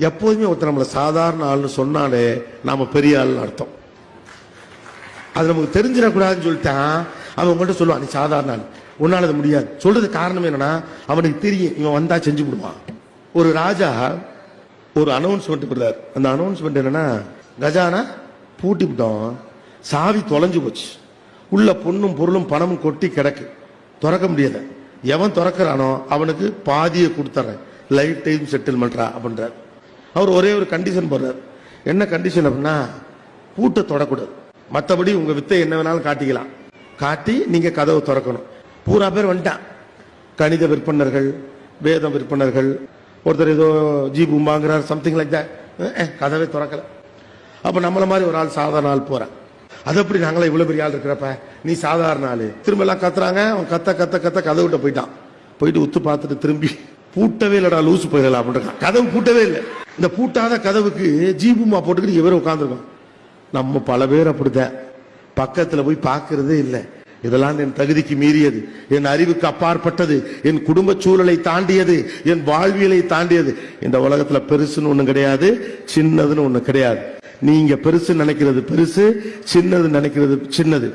எப்போதுமே ஒருத்தர் நம்மளை சாதாரண ஆள்னு சொன்னாலே நாம பெரிய ஆள்னு அர்த்தம். அது நமக்கு தெரிஞ்சிடக்கூடாதுன்னு சொல்லிட்டான். அவன் உங்கள்கிட்ட சொல்லுவான், நீ சாதாரண ஆள், உன்னால அது முடியாது. சொல்றது காரணம் என்னன்னா, அவனுக்கு தெரியும் இவன் வந்தா செஞ்சு விடுவான். ஒரு ராஜா ஒரு அனௌன்ஸ்மெண்ட் கொடுத்தார். அந்த அனௌன்ஸ்மெண்ட் என்னன்னா, கஜானா பூட்டி விட்டோம், சாவி தொலைஞ்சு போச்சு, உள்ள பொண்ணும் பொருளும் பணமும் கொட்டி கிடக்கு, திறக்க முடியாது. எவன் திறக்கிறானோ அவனுக்கு பாதியை கொடுத்துறேன், லைஃப் டைம் செட்டில்மெண்ட்ரா அப்படின்றார். அவர் ஒரே ஒரு கண்டிஷன் போடுறார். என்ன கண்டிஷன் அப்படின்னா, பூட்டை தொடக்கூடாது, மற்றபடி உங்க வித்தை என்ன வேணாலும் காட்டிக்கலாம், காட்டி நீங்க கதவை திறக்கணும். பூரா பேர் வந்துட்டான், கணித விற்பனர்கள், வேத விற்பனர்கள், ஒருத்தர் ஏதோ ஜீபூம் வாங்குறார், சம்திங் லைக் தட். கதவை திறக்கல. அப்ப நம்மள மாதிரி ஒரு ஆள் சாதாரண ஆள் போறான். அது எப்படி நாங்களே இவ்வளவு பெரிய ஆள் இருக்கிறப்ப நீ சாதாரண ஆளு, திரும்ப எல்லாம் கத்துறாங்க. அவன் கத்த கத்த கத்த கதவு விட்ட போயிட்டான். போயிட்டு உத்து பார்த்துட்டு திரும்பி, பூட்டவே இல்லடா லூசு போயிடலாம் அப்படின்னு. கதவு பூட்டவே இல்லை. இந்த பூட்டாத கதவுக்கு ஜீபுமா போட்டுக்கிட்டு இவரை உட்காந்துருக்கோம். நம்ம பல பேர் அப்படித்தான், பக்கத்துல போய் பார்க்கறதே இல்லை. இதெல்லாம் என் தகுதிக்கு மீறியது, என் அறிவுக்கு அப்பாற்பட்டது, என் குடும்ப சூழலை தாண்டியது, என் வாழ்வியலை தாண்டியது. இந்த உலகத்துல பெருசுன்னு ஒண்ணு கிடையாது, சின்னதுன்னு ஒண்ணு கிடையாது. நீங்க பெருசு நினைக்கிறது பெருசு, சின்னது நினைக்கிறது சின்னது.